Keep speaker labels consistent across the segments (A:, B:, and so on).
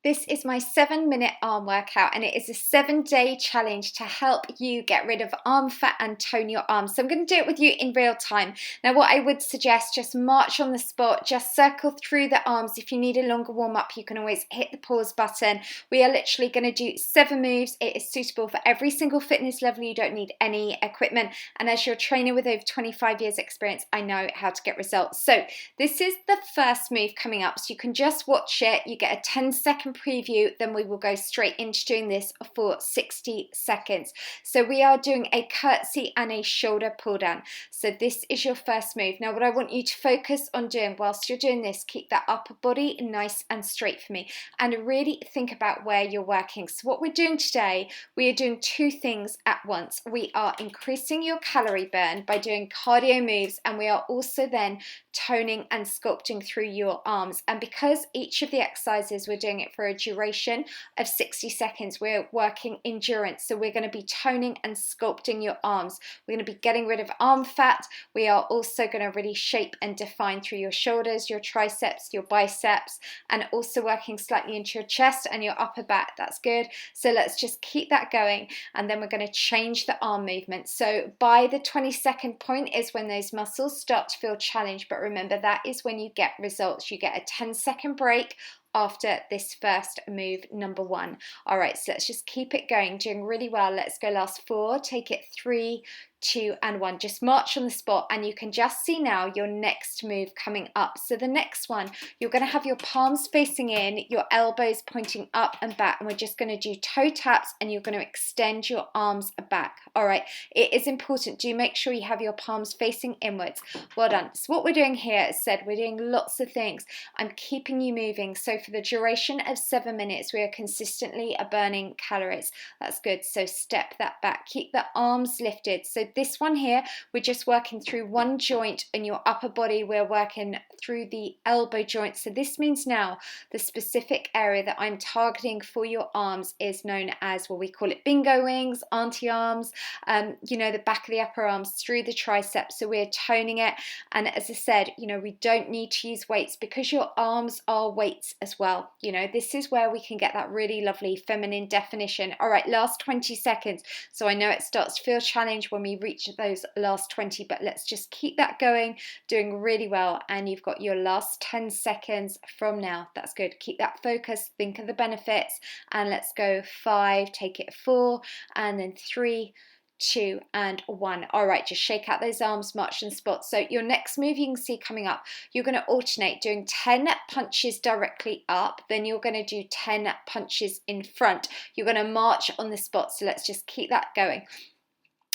A: This is my 7-minute arm workout, and it is a 7-day challenge to help you get rid of arm fat and tone your arms. So I'm going to do it with you in real time. Now what I would suggest, just march on the spot, just circle through the arms. If you need a longer warm up, you can always hit the pause button. We are literally going to do 7 moves. It is suitable for every single fitness level. You don't need any equipment, and as your trainer with over 25 years experience, I know how to get results. So this is the first move coming up, so you can just watch it. You get a 10-second preview, then we will go straight into doing this for 60 seconds. So we are doing a curtsy and a shoulder pull down. So this is your first move. Now what I want you to focus on doing whilst you're doing this, keep that upper body nice and straight for me, and really think about where you're working. So what we're doing today, we are doing 2 things at once. We are increasing your calorie burn by doing cardio moves, and we are also then toning and sculpting through your arms. And because each of the exercises, we're doing it for a duration of 60 seconds, we're working endurance. So we're going to be toning and sculpting your arms. We're going to be getting rid of arm fat. We are also going to really shape and define through your shoulders, your triceps, your biceps, and also working slightly into your chest and your upper back. That's good. So let's just keep that going, and then we're going to change the arm movement. So by the 20-second point is when those muscles start to feel challenged, but remember, that is when you get results. You get a 10-second break after this first move, number 1. All right, so let's just keep it going, doing really well. Let's go last 4, take it 3, 2, and 1. Just march on the spot, and you can just see now your next move coming up. So the next one, you're going to have your palms facing in, your elbows pointing up and back, and we're just going to do toe taps, and you're going to extend your arms back. All right, it is important. Do make sure you have your palms facing inwards. Well done. So what we're doing here, as said, we're doing lots of things. I'm keeping you moving. So for the duration of 7 minutes, we are consistently burning calories. That's good. So step that back. Keep the arms lifted. So this one here, we're just working through one joint in your upper body. We're working through the elbow joint. So this means now the specific area that I'm targeting for your arms is known as, well, we call it bingo wings, auntie arms, the back of the upper arms through the triceps. So we're toning it. And as I said, we don't need to use weights because your arms are weights as well. This is where we can get that really lovely feminine definition. All right, last 20 seconds. So I know it starts to feel challenged when we reach those last 20, but let's just keep that going, doing really well. And you've got your last 10 seconds from now. That's good. Keep that focus, think of the benefits, and let's go 5, take it 4, and then 3, 2, and 1. All right, just shake out those arms, march in spots. So your next move you can see coming up, you're going to alternate doing 10 punches directly up, then you're going to do 10 punches in front. You're going to march on the spot. So let's just keep that going.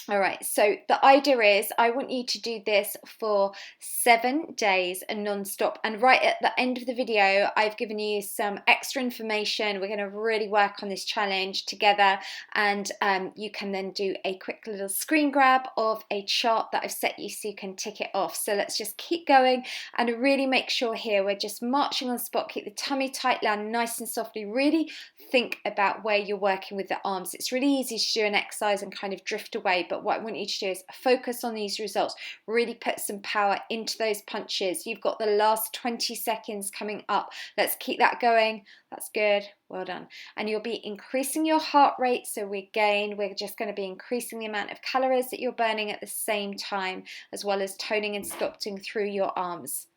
A: All right, so the idea is I want you to do this for 7 days and non-stop. And right at the end of the video, I've given you some extra information. We're going to really work on this challenge together, and you can then do a quick little screen grab of a chart that I've set you so you can tick it off. So let's just keep going and really make sure here we're just marching on the spot. Keep the tummy tight, land nice and softly. Really think about where you're working with the arms. It's really easy to do an exercise and kind of drift away, but what I want you to do is focus on these results. Really put some power into those punches. You've got the last 20 seconds coming up. Let's keep that going. That's good. Well done. And you'll be increasing your heart rate. So we're just going to be increasing the amount of calories that you're burning at the same time, as well as toning and sculpting through your arms.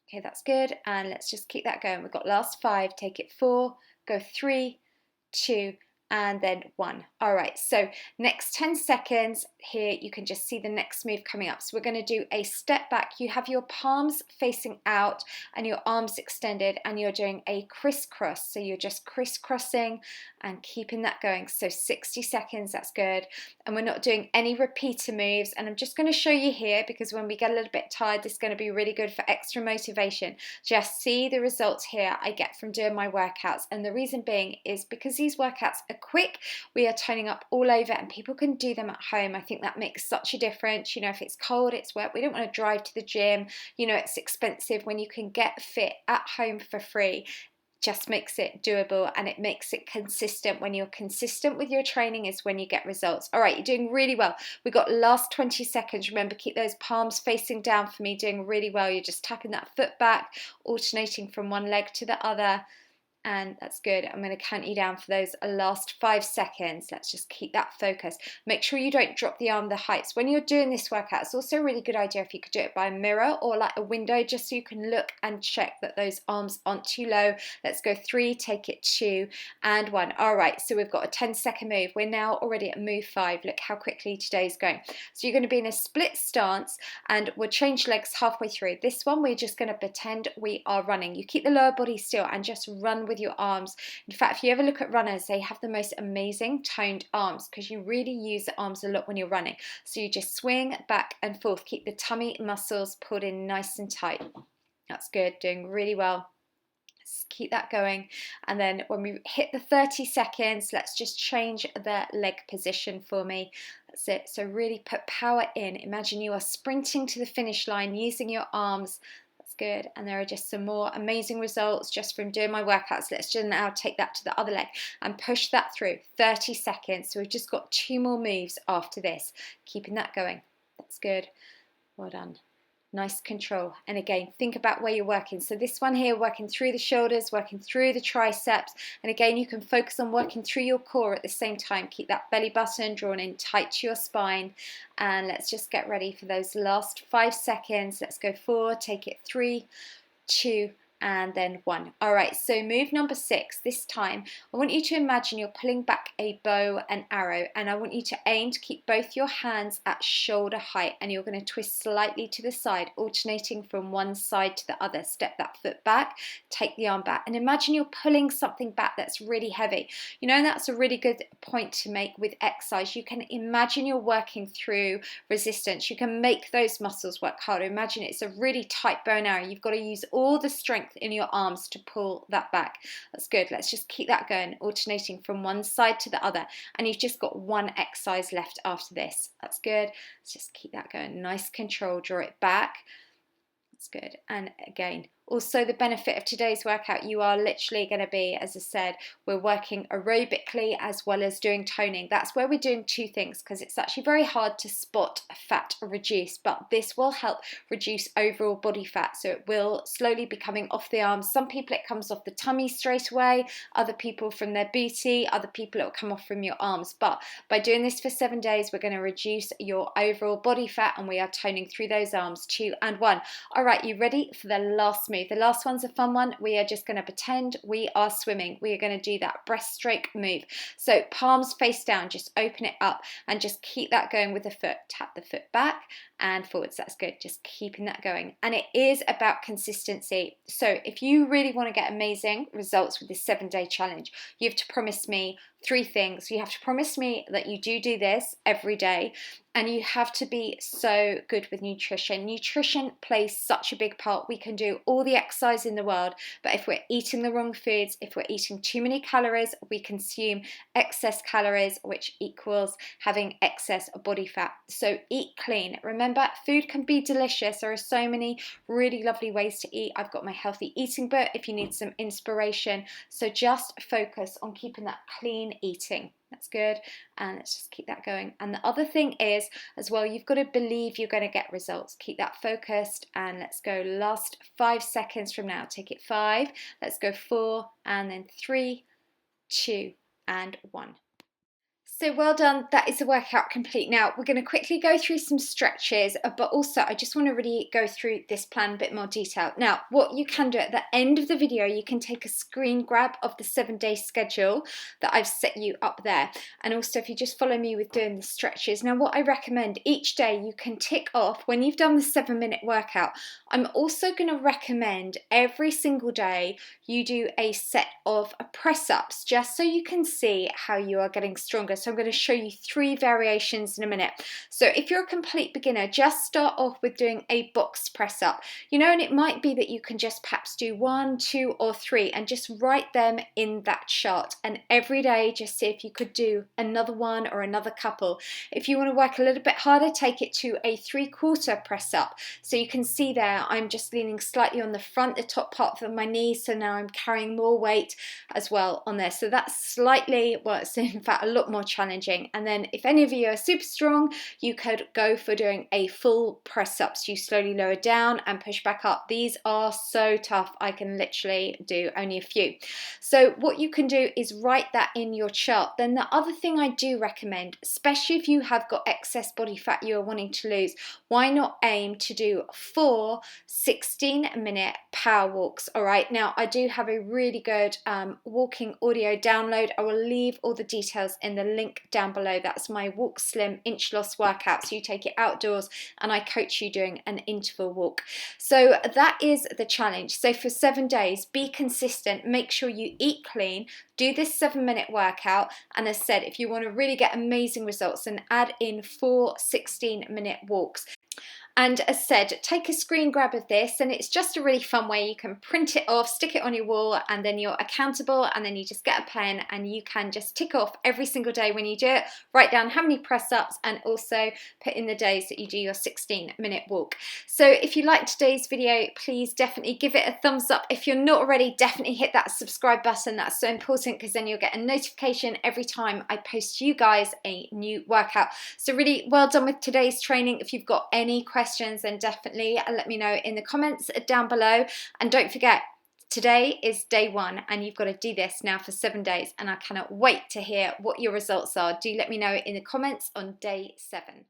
A: Okay, that's good. And let's just keep that going. We've got last 5, take it 4, go 3, 2, and then 1. All right, so next 10 seconds here, you can just see the next move coming up. So we're going to do a step back. You have your palms facing out and your arms extended, and you're doing a crisscross. So you're just crisscrossing and keeping that going. So 60 seconds, that's good. And we're not doing any repeater moves. And I'm just going to show you here, because when we get a little bit tired, this is going to be really good for extra motivation. Just see the results here I get from doing my workouts. And the reason being is because these workouts are quick, we are toning up all over, and people can do them at home. I think that makes such a difference. If it's cold, it's wet, we don't want to drive to the gym, it's expensive. When you can get fit at home for free, just makes it doable, and it makes it consistent. When you're consistent with your training is when you get results. All right, you're doing really well. We've got last 20 seconds. Remember, keep those palms facing down for me, doing really well. You're just tapping that foot back, alternating from one leg to the other. And that's good. I'm going to count you down for those last 5 seconds. Let's just keep that focus. Make sure you don't drop the arm the heights. When you're doing this workout, it's also a really good idea if you could do it by a mirror or like a window, just so you can look and check that those arms aren't too low. Let's go 3, take it 2 and 1. All right, so we've got a 10-second move. We're now already at move 5. Look how quickly today's going. So you're going to be in a split stance and we'll change legs halfway through. This one, we're just going to pretend we are running. You keep the lower body still and just run with your arms. In fact, if you ever look at runners, they have the most amazing toned arms because you really use the arms a lot when you're running. So you just swing back and forth. Keep the tummy muscles pulled in nice and tight. That's good, doing really well. Let's keep that going. And then when we hit the 30 seconds, let's just change the leg position for me. That's it. So really put power in. Imagine you are sprinting to the finish line using your arms. Good. And there are just some more amazing results just from doing my workouts. Let's just now take that to the other leg and push that through. 30 seconds. So we've just got 2 more moves after this. Keeping that going. That's good. Well done. Nice control. And again, think about where you're working. So this one here, working through the shoulders, working through the triceps. And again, you can focus on working through your core at the same time. Keep that belly button drawn in tight to your spine. And let's just get ready for those last 5 seconds. Let's go 4, take it 3, 2, and then 1. All right, so move number 6. This time, I want you to imagine you're pulling back a bow and arrow, and I want you to aim to keep both your hands at shoulder height, and you're going to twist slightly to the side, alternating from one side to the other. Step that foot back, take the arm back, and imagine you're pulling something back that's really heavy. You know, and that's a really good point to make with exercise. You can imagine you're working through resistance. You can make those muscles work harder. Imagine it's a really tight bow and arrow. You've got to use all the strength in your arms to pull that back. That's good. Let's just keep that going, alternating from one side to the other. And you've just got 1 exercise left after this. That's good. Let's just keep that going. Nice control. Draw it back. That's good. And again, also the benefit of today's workout, you are literally going to be, as I said, we're working aerobically as well as doing toning. That's where we're doing 2 things, because it's actually very hard to spot fat reduce, but this will help reduce overall body fat. So it will slowly be coming off the arms. Some people it comes off the tummy straight away, other people from their booty, other people it will come off from your arms. But by doing this for 7 days, we're going to reduce your overall body fat, and we are toning through those arms. 2 and 1. All right, you ready for the last move? The last one's a fun one. We are just going to pretend we are swimming. We are going to do that breaststroke move. So palms face down, just open it up and just keep that going with the foot. Tap the foot back and forwards. That's good. Just keeping that going. And it is about consistency. So if you really want to get amazing results with this 7-day challenge, you have to promise me 3 things. You have to promise me that you do this every day, and you have to be so good with nutrition. Nutrition plays such a big part. We can do all the exercise in the world, but if we're eating the wrong foods, if we're eating too many calories, we consume excess calories, which equals having excess body fat. So eat clean. Remember, food can be delicious. There are so many really lovely ways to eat. I've got my healthy eating book if you need some inspiration. So just focus on keeping that clean eating. That's good. And let's just keep that going. And the other thing is, as well, you've got to believe you're going to get results. Keep that focused. And let's go last 5 seconds from now. Take it 5. Let's go 4. And then 3, 2, and 1. So well done, that is the workout complete. Now we're going to quickly go through some stretches, but also I just want to really go through this plan in a bit more detail. Now what you can do at the end of the video, you can take a screen grab of the 7-day schedule that I've set you up there. And also if you just follow me with doing the stretches. Now what I recommend, each day you can tick off when you've done the 7-minute workout. I'm also going to recommend every single day you do a set of press-ups, just so you can see how you are getting stronger. So I'm going to show you 3 variations in a minute. So if you're a complete beginner, just start off with doing a box press up, you know, and it might be that you can just perhaps do 1, 2, or 3 and just write them in that chart. And every day, just see if you could do another one or another couple. If you want to work a little bit harder, take it to a 3/4 press up. So you can see there, I'm just leaning slightly on the front, the top part of my knees. So now I'm carrying more weight as well on there. So that's slightly, well, it's in fact a lot more challenging challenging. And then if any of you are super strong, you could go for doing a full press ups. You slowly lower down and push back up. These are so tough. I can literally do only a few. So what you can do is write that in your chart. Then the other thing I do recommend, especially if you have got excess body fat you are wanting to lose, why not aim to do 4 16-minute power walks? All right, now I do have a really good walking audio download. I will leave all the details in the link down below. That's my Walk Slim Inch Loss workout. So you take it outdoors and I coach you doing an interval walk. So that is the challenge. So for 7 days, be consistent, make sure you eat clean, do this 7-minute workout, and as said, if you want to really get amazing results, then add in 4 16-minute walks. And as said, take a screen grab of this, and it's just a really fun way. You can print it off, stick it on your wall, and then you're accountable, and then you just get a pen and you can just tick off every single day when you do it, write down how many press ups, and also put in the days that you do your 16-minute walk. So if you liked today's video, please definitely give it a thumbs up. If you're not already, definitely hit that subscribe button. That's so important, because then you'll get a notification every time I post you guys a new workout. So really well done with today's training. If you've got any questions, then definitely let me know in the comments down below. And don't forget, today is day 1 and you've got to do this now for 7 days, and I cannot wait to hear what your results are. Do let me know in the comments on day 7.